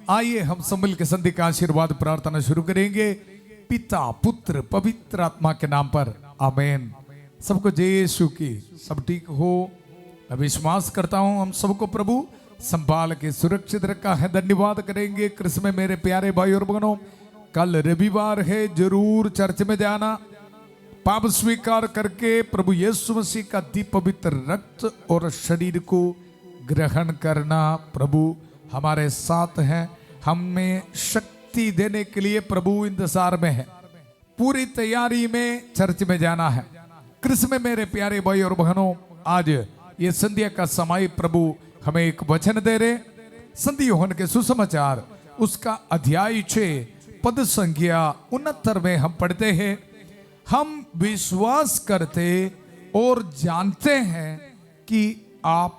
आइए हम सब मिलकर संधि का आशीर्वाद प्रार्थना शुरू करेंगे। पिता पुत्र पवित्र आत्मा के नाम पर आमीन। सबको जय यीशु की। सब ठीक हो, मैं विश्वास करता हूं हम सबको प्रभु संभाल के सुरक्षित रखा है। धन्यवाद करेंगे कृष्ण में मेरे प्यारे भाई और बहनों। कल रविवार है, जरूर चर्च में जाना, पाप स्वीकार करके प्रभु यीशु मसीह का अति पवित्र रक्त और शरीर को ग्रहण करना। प्रभु हमारे साथ हैं, हमें शक्ति देने के लिए प्रभु इंतजार में है। पूरी तैयारी में चर्च में जाना है। कृष्ण में मेरे प्यारे भाई और बहनों, आज ये संध्या का समय प्रभु हमें एक वचन दे रहे। संधि यूहन्ना के सुसमाचार उसका अध्याय 6 पद संख्या 69 में हम पढ़ते हैं, हम विश्वास करते और जानते हैं कि आप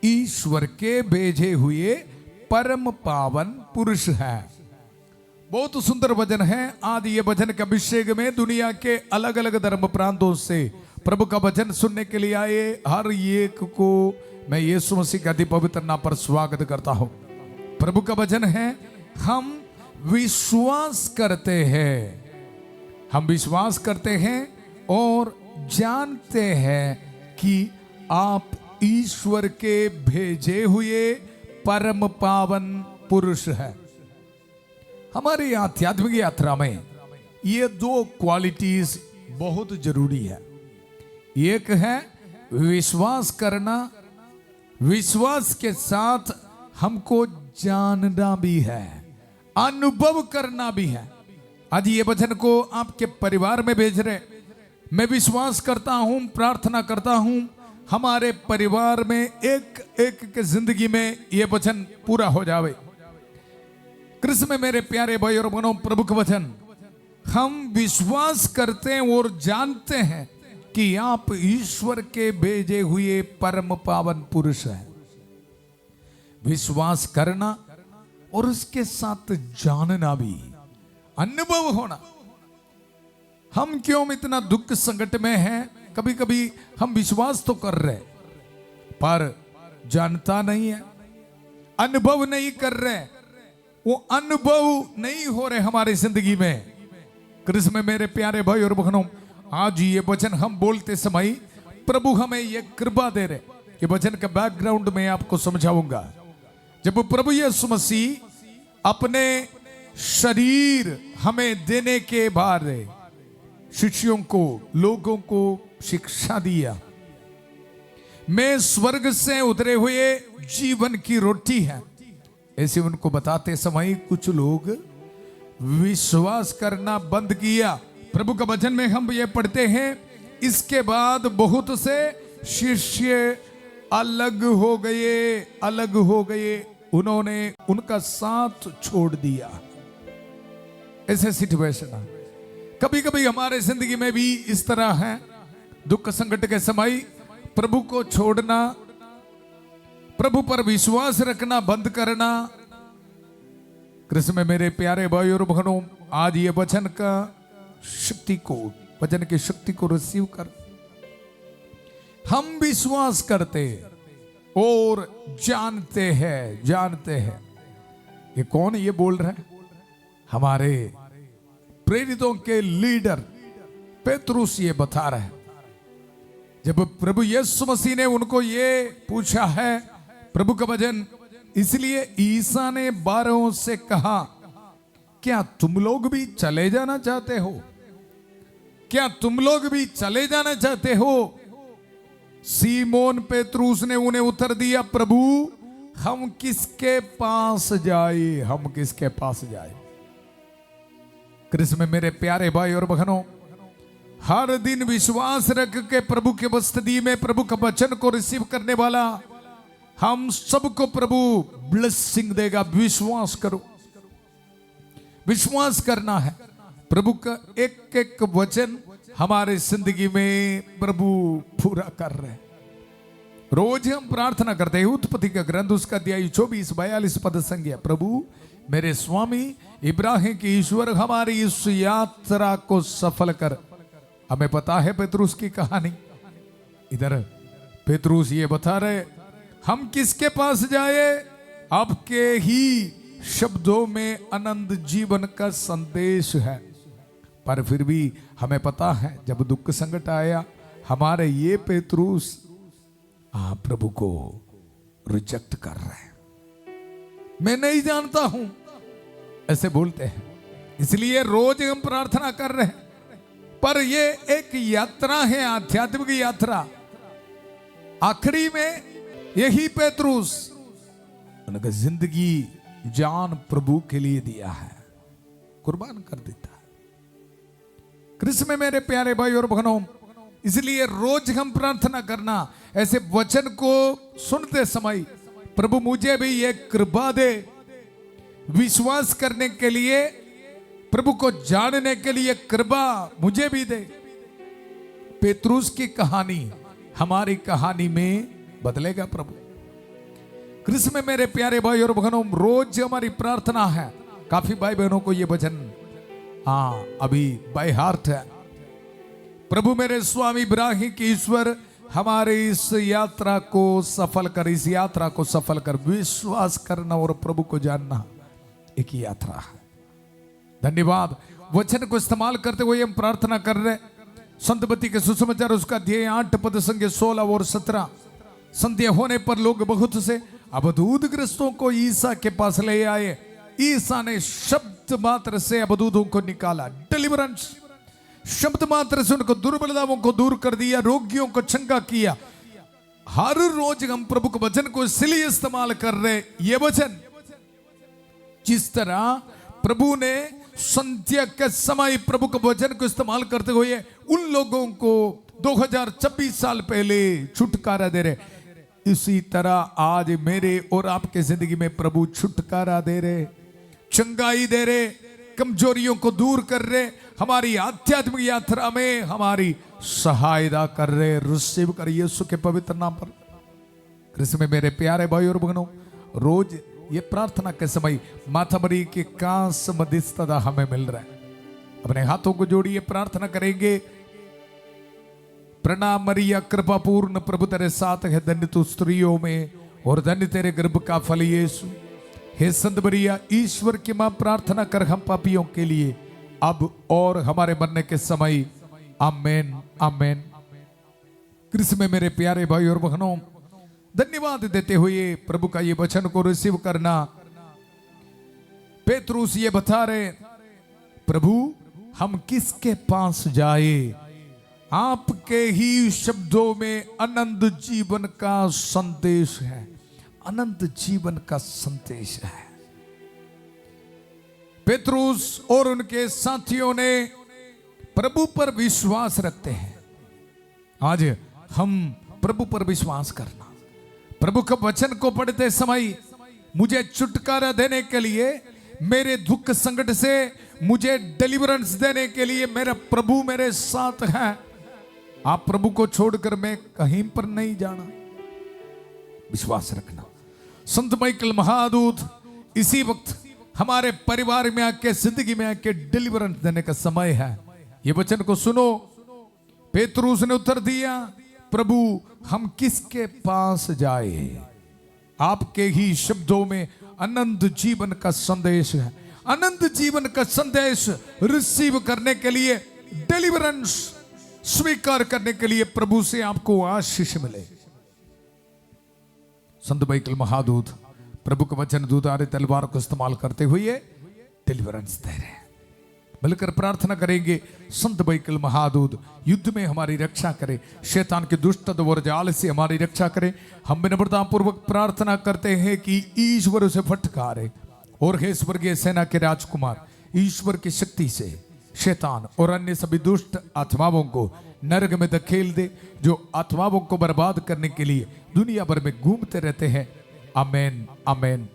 ईश्वर के भेजे हुए परम पावन पुरुष हैं। बहुत सुंदर वचन है। आज ये वचन के अभिषेक में दुनिया के अलग अलग धर्म प्रांतों से प्रभु का वचन सुनने के लिए आए हर एक को मैं यीशु मसीह का अति पवित्र नाम पर स्वागत करता हूं। प्रभु का वचन है, हम विश्वास करते हैं, हम विश्वास करते हैं और जानते हैं कि आप ईश्वर के भेजे हुए परम पावन पुरुष हैं। हमारी आध्यात्मिक यात्रा में ये दो क्वालिटीज बहुत जरूरी है। एक है विश्वास करना, विश्वास के साथ हमको जानना भी है, अनुभव करना भी है। आज ये वचन को आपके परिवार में भेज रहे। मैं विश्वास करता हूं, प्रार्थना करता हूं हमारे परिवार में एक एक के जिंदगी में ये वचन पूरा हो जावे। कृष्ण में मेरे प्यारे भाई और बहनों, प्रभु का वचन, हम विश्वास करते हैं और जानते हैं कि आप ईश्वर के भेजे हुए परम पावन पुरुष हैं। विश्वास करना और उसके साथ जानना भी, अनुभव होना। हम क्यों इतना दुख संकट में हैं? कभी कभी हम विश्वास तो कर रहे पर जानता नहीं है, अनुभव नहीं कर रहे, वो अनुभव नहीं हो रहे हमारी जिंदगी में। कृष्ण में मेरे प्यारे भाई और बहनों, आज ये वचन हम बोलते समय प्रभु हमें ये कृपा दे रहे। ये वचन का बैकग्राउंड में आपको समझाऊंगा। जब प्रभु यीशु मसीह अपने शरीर हमें देने के बाद शिष्यों को, लोगों को शिक्षा दिया, मैं स्वर्ग से उतरे हुए जीवन की रोटी है, ऐसे उनको बताते समय कुछ लोग विश्वास करना बंद किया। प्रभु का वचन में हम ये पढ़ते हैं, इसके बाद बहुत से शिष्य अलग हो गए, अलग हो गए, उन्होंने उनका साथ छोड़ दिया। ऐसे सिचुएशन है। कभी कभी हमारे जिंदगी में भी इस तरह है। दुख संकट के समय प्रभु को छोड़ना, प्रभु पर विश्वास रखना बंद करना। कृष्ण में मेरे प्यारे भाई और बहनों, आज ये वचन का शक्ति को, वचन की शक्ति को रिसीव कर हम विश्वास करते और जानते हैं, जानते हैं। ये कौन ये बोल रहा है? हमारे प्रेरितों के लीडर पेतरुस ये बता रहे हैं। जब प्रभु यीशु मसीह ने उनको ये पूछा है, प्रभु का वचन, इसलिए ईसा ने 12 से कहा, क्या तुम लोग भी चले जाना चाहते हो? क्या तुम लोग भी चले जाना चाहते हो? सीमोन पेतरुस ने उन्हें उत्तर दिया, प्रभु हम किसके पास जाए, हम किसके पास जाए? कृष्ण में मेरे प्यारे भाई और बहनों, हर दिन विश्वास रख के प्रभु के बस्तदी में प्रभु का वचन को रिसीव करने वाला हम सबको प्रभु ब्लेसिंग देगा। विश्वास करो, विश्वास करना है। प्रभु का एक एक वचन हमारे जिंदगी में प्रभु पूरा कर रहे हैं। रोज हम प्रार्थना करते हैं, उत्पत्ति का ग्रंथ उसका अध्याय 24-42 पद संख्या, प्रभु मेरे स्वामी इब्राहिम की ईश्वर हमारी इस यात्रा को सफल कर। हमें पता है पेतरुस की कहानी। इधर पेतरुस ये बता रहे, हम किसके पास जाए? आपके ही शब्दों में अनंत जीवन का संदेश है, पर फिर भी हमें पता है जब दुख संकट आया हमारे ये पेतरूस प्रभु को रिजेक्ट कर रहे हैं। मैं नहीं जानता हूं, ऐसे बोलते हैं। इसलिए रोज हम प्रार्थना कर रहे हैं, पर ये एक यात्रा है, आध्यात्मिक यात्रा। आखिरी में यही पेतरूस उनका जिंदगी जान प्रभु के लिए दिया है, कुर्बान कर देता है। कृष्ण में मेरे प्यारे भाई और बहनों, इसलिए रोज हम प्रार्थना करना, ऐसे वचन को सुनते समय प्रभु मुझे भी ये कृपा दे, विश्वास करने के लिए, प्रभु को जानने के लिए कृपा मुझे भी दे। पेतरूस की कहानी हमारी कहानी में बदलेगा प्रभु। कृष्ण में मेरे प्यारे भाई और बहनों, रोज हमारी प्रार्थना है। काफी भाई बहनों को ये वचन अभी बाय हार्ट है। प्रभु मेरे स्वामी इब्राहिम की ईश्वर हमारे इस यात्रा को सफल कर, इस यात्रा को सफल कर। विश्वास करना और प्रभु को जानना एक ही यात्रा है। धन्यवाद। वचन को इस्तेमाल करते हुए हम प्रार्थना कर रहे। संतबत्ती के सुसमाचार उसका अध्याय 8 पद संख्या 16 और 17। संध्या होने पर लोग बहुत से अबदूतग्रस्तों को ईसा के पास ले आए। ईसा ने शब्द मात्र से अबदूतों को निकाला, डिलीवरेंस। शब्द मात्र से उनको दुर्बलताओं को दूर कर दिया, रोगियों को चंगा किया। हर रोज हम प्रभु के वचन को इसलिए इस्तेमाल कर रहे, ये वचन जिस तरह प्रभु ने संध्या के समय प्रभु के वचन को इस्तेमाल करते हुए उन लोगों को 2026 साल पहले छुटकारा दे रहे, इसी तरह आज मेरे और आपके जिंदगी में प्रभु छुटकारा दे रहे, चंगाई दे रहे, कमजोरियों को दूर कर रहे, हमारी आध्यात्मिक यात्रा में हमारी सहायता कर रहे। रिसीव कर यीशु के पवित्र नाम पर। कृष्ण में मेरे प्यारे भाई और बहनों, रोज ये प्रार्थना के समय माता मरी के कांस मध्यस्थता हमें मिल रहा है। अपने हाथों को जोड़िए, प्रार्थना करेंगे। प्रणाम मरिया कृपा पूर्ण, प्रभु तेरे साथ है, धन्य तू स्त्रियों में और धन्य तेरे गर्भ का फल यीशु। हे संत मरिया, ईश्वर की मां, प्रार्थना कर हम पापियों के लिए अब और हमारे मरने के समय। आमेन आमेन। कृष्ण में मेरे प्यारे भाई और बहनों, धन्यवाद देते हुए प्रभु का ये वचन को रिसीव करना। पेतरूस ये बता रहे, प्रभु हम किसके पास जाए? आपके ही शब्दों में अनंत जीवन का संदेश है, अनंत जीवन का संदेश है। पेतरूस और उनके साथियों ने प्रभु पर विश्वास रखते हैं। आज हम प्रभु पर विश्वास करना, प्रभु के वचन को पढ़ते समय मुझे छुटकारा देने के लिए, मेरे दुख संकट से मुझे डिलीवरेंस देने के लिए मेरा प्रभु मेरे साथ है। आप प्रभु को छोड़कर मैं कहीं पर नहीं जाना। विश्वास रखना। संत माइकल महादूत इसी वक्त हमारे परिवार में आके, जिंदगी में आके डिलीवरेंस देने का समय है। ये वचन को सुनो। पेतरूस ने उत्तर दिया, प्रभु हम किसके पास जाए? आपके ही शब्दों में अनंत जीवन का संदेश है। अनंत जीवन का संदेश रिसीव करने के लिए, डिलीवरेंस स्वीकार करने के लिए प्रभु से आपको आशीष मिले। संत माइकल महादूत प्रभु के वचन दूधारे तलवार को इस्तेमाल करते हुए डिलीवरेंस दे रहे हैं। मिलकर प्रार्थना करेंगे। संत माइकल महादूत युद्ध में हमारी रक्षा करे, शैतान के दुष्ट और जाल से हमारी रक्षा करे। हम विनम्रता पूर्वक प्रार्थना करते हैं कि ईश्वर उसे फटकारे और हे स्वर्गीय सेना के राजकुमार, ईश्वर की शक्ति से शैतान और अन्य सभी दुष्ट आत्माओं को नरक में धकेल दे, जो आत्माओं को बर्बाद करने के लिए दुनिया भर में घूमते रहते हैं। आमेन आमेन।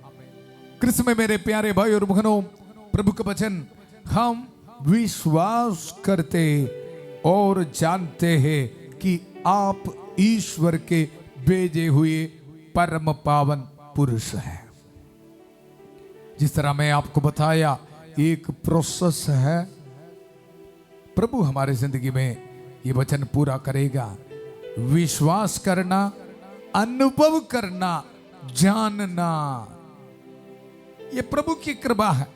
कृष्ण में मेरे प्यारे भाई और बहनों, प्रभु का वचन हम विश्वास करते और जानते हैं कि आप ईश्वर के भेजे हुए परम पावन पुरुष हैं। जिस तरह मैं आपको बताया, एक प्रोसेस है। प्रभु हमारे जिंदगी में ये वचन पूरा करेगा। विश्वास करना, अनुभव करना, जानना, ये प्रभु की कृपा है।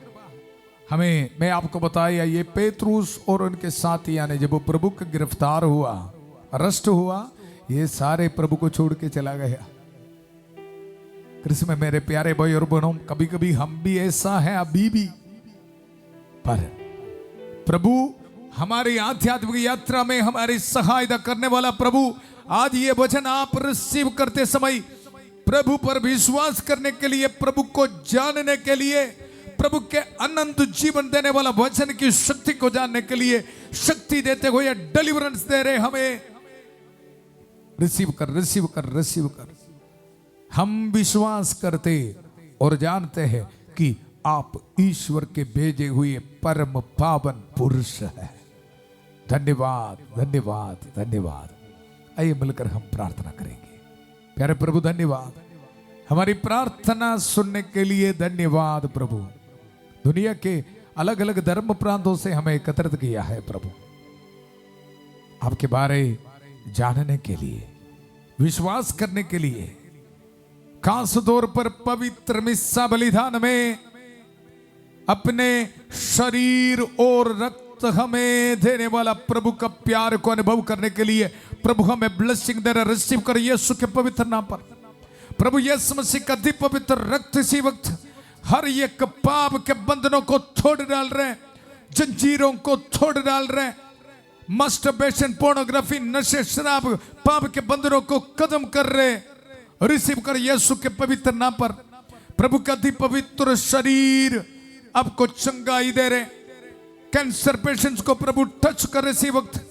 हमें, मैं आपको बताया, ये पेतरुस और उनके साथियों ने जब वो प्रभु का गिरफ्तार हुआ, अरेस्ट हुआ, ये सारे प्रभु को छोड़ के चला गया। कृष्ण में मेरे प्यारे भाई और बहनों, कभी कभी हम भी ऐसा है अभी भी, पर प्रभु हमारी आध्यात्मिक यात्रा में हमारी सहायता करने वाला प्रभु, आज ये वचन आप रिसीव करते समय प्रभु पर विश्वास करने के लिए, प्रभु को जानने के लिए, प्रभु के अनंत जीवन देने वाला वचन की शक्ति को जानने के लिए शक्ति देते हुए डिलीवरेंस दे रहे हमें। रिसीव कर, रिसीव कर, रिसीव कर। हम विश्वास करते और जानते हैं कि आप ईश्वर के भेजे हुए परम पावन पुरुष है। धन्यवाद, धन्यवाद, धन्यवाद। आइए मिलकर हम प्रार्थना करेंगे। प्यारे प्रभु, धन्यवाद हमारी प्रार्थना सुनने के लिए। धन्यवाद प्रभु, दुनिया के अलग अलग धर्म प्रांतों से हमें एकत्रित किया है प्रभु, आपके बारे जानने के लिए, विश्वास करने के लिए। खास तौर पर पवित्र मिस्सा बलिदान में अपने शरीर और रक्त हमें देने वाला प्रभु का प्यार को अनुभव करने के लिए प्रभु हमें ब्लेसिंग दे रहा। रिसीव कर यीशु के पवित्र नाम पर। प्रभु यीशु मसीह का अति पवित्र रक्त इसी वक्त हर एक पाप के बंधनों को तोड़ डाल रहे, जंजीरों को तोड़ डाल रहे, मस्टरबेशन, पोर्नोग्राफी, नशे, शराब, पाप के बंधनों को खत्म कर रहे। रिसीव कर यीशु के पवित्र नाम पर। प्रभु का अति पवित्र शरीर आपको चंगाई दे रहे। कैंसर पेशेंट्स को प्रभु टच कर रहे इसी वक्त।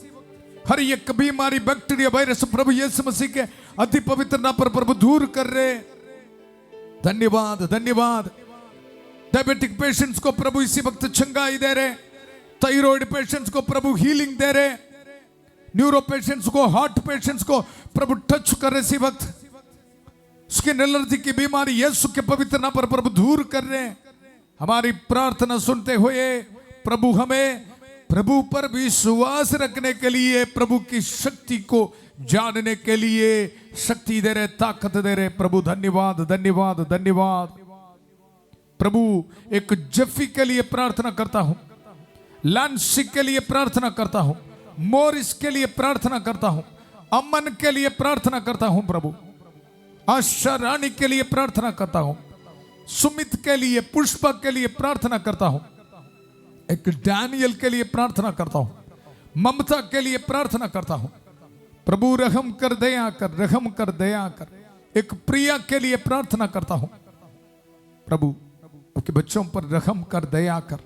हर एक बीमारी, बैक्टीरिया, वायरस प्रभु यीशु मसीह के अति पवित्र नाम पर प्रभु दूर कर रहे। धन्यवाद, धन्यवाद। डायबिटिक पेशेंट्स को प्रभु इसी वक्त चंगाई दे रहे। थायराइड पेशेंट्स को प्रभु हीलिंग दे रहे। न्यूरो पेशेंट्स को, हार्ट पेशेंट्स को प्रभु टच कर रहे इसी वक्त। स्किन एलर्जी की बीमारी यीशु के पवित्र नाम पर प्रभु दूर कर रहे। हमारी प्रार्थना सुनते हुए प्रभु हमें प्रभु पर विश्वास रखने के लिए, प्रभु की शक्ति को जानने के लिए शक्ति दे रहे, ताकत दे रहे। प्रभु धन्यवाद, धन्यवाद, धन्यवाद। प्रभु एक जफी के लिए प्रार्थना करता हूं, लांसी के लिए प्रार्थना करता हूं, मोरिस के लिए प्रार्थना करता हूं, अमन के लिए प्रार्थना करता हूं, प्रभु आशा रानी के लिए प्रार्थना करता हूं, सुमित के लिए, पुष्पा के लिए प्रार्थना करता हूं, एक डैनियल के लिए प्रार्थना करता हूं, ममता के लिए प्रार्थना करता हूं। प्रभु रहम कर, दया कर, रहम कर, दया कर। एक प्रिया के लिए प्रार्थना करता हूं, प्रभु आपके बच्चों पर रहम कर, दया कर।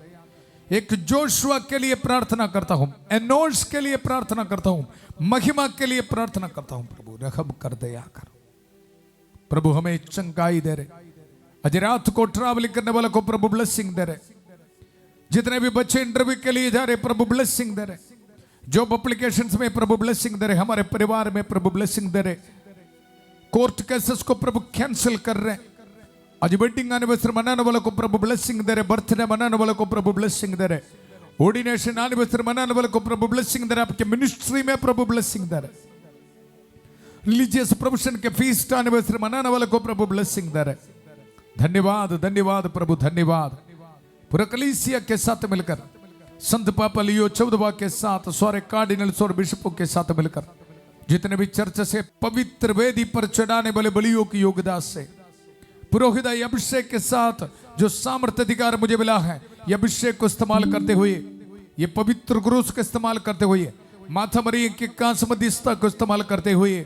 एक जोशुआ के लिए प्रार्थना करता हूं, एनोश के लिए प्रार्थना करता हूं, महिमा के लिए प्रार्थना करता हूं। प्रभु रहम कर, दया कर। प्रभु हमें चंगाई दे रहे। आज रात को ट्रैवलिंग करने वालों को प्रभु ब्लेसिंग दे रहे। जितने भी बच्चे इंटरव्यू के लिए जा रहे, प्रभु ब्लेसिंग दे रहे। जॉब एप्लीकेशंस में प्रभु ब्लेसिंग दे रहे। हमारे परिवार में प्रभु ब्लेसिंग दे रहे। कोर्ट केसेस को प्रभु कैंसिल कर रहे। आज वेडिंग एनिवर्सरी मनाने वालों को प्रभु ब्लेसिंग दे रहे। बर्थडे मनाने वालों को प्रभु ब्लेसिंग दे रहे। ऑर्डिनेशन एनिवर्सरी मनाने वालों को प्रभु ब्लेसिंग दे रहे। आपके मिनिस्ट्री में प्रभु ब्लेसिंग दे रहे। रिलीजियस प्रोफेशन के फीस्ट एनिवर्सरी मनाने वालों को प्रभु ब्लेसिंग दे रहे। धन्यवाद, धन्यवाद प्रभु, धन्यवाद। पूरा कलीसिया के साथ मिलकर, संत पापा लियो चौदवा के साथ, सारे कार्डिनल्स और बिशपों के साथ मिलकर, जितने भी चर्च से पवित्र वेदी पर चढ़ाने वाले बलियों की योगदान से, पुरोहित अभिषेक के साथ जो सामर्थ्य अधिकार मुझे मिला है, ये अभिषेक को इस्तेमाल करते हुए, ये पवित्र क्रूस का इस्तेमाल करते हुए, माथा मरिय की कांस मध्यस्थता को इस्तेमाल करते हुए,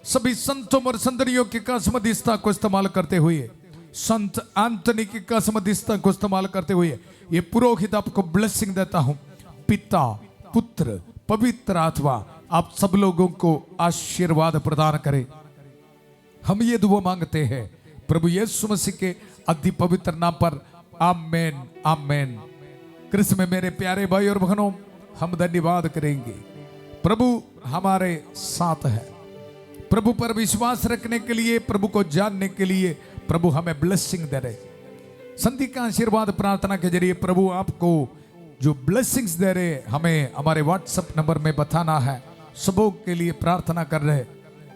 सभी संतों और संतरियों की कांस मध्यस्थता को इस्तेमाल करते हुए, संत एंथनी की कांस मध्यस्थता को इस्तेमाल करते हुए, ये पुरोहित आपको ब्लेसिंग देता हूं। पिता, पुत्र, पवित्र आत्मा आप सब लोगों को आशीर्वाद प्रदान करे। हम ये दुआ मांगते हैं प्रभु यीशु मसीह के अति पवित्र नाम पर। आमेन, आमेन। कृष्ण में मेरे प्यारे भाई और बहनों, हम धन्यवाद करेंगे। प्रभु हमारे साथ है। प्रभु पर विश्वास रखने के लिए, प्रभु को जानने के लिए प्रभु हमें ब्लेसिंग दे रहे। संधि का आशीर्वाद प्रार्थना के जरिए प्रभु आपको जो ब्लेसिंग्स दे रहे, हमें हमारे व्हाट्सएप नंबर में बताना है। सबों के लिए प्रार्थना कर रहे।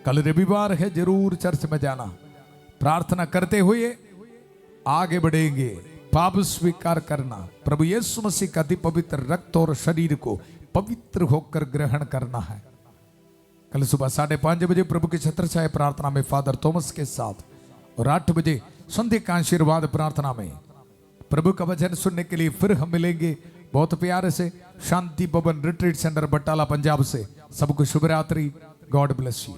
कल रविवार है, जरूर चर्च में जाना। प्रार्थना करते हुए आगे बढ़ेंगे। पाप स्वीकार करना, प्रभु यीशु मसीह का अति पवित्र रक्त और शरीर को पवित्र होकर ग्रहण करना है। कल सुबह 5:30 बजे प्रभु की छत्रछाया प्रार्थना में फादर थॉमस के साथ, और 8 बजे संध्या का आशीर्वाद प्रार्थना में प्रभु का वचन सुनने के लिए फिर हम मिलेंगे। बहुत प्यारे से शांति भवन रिट्रीट सेंटर बटाला पंजाब से सबको शुभ रात्रि। God bless you.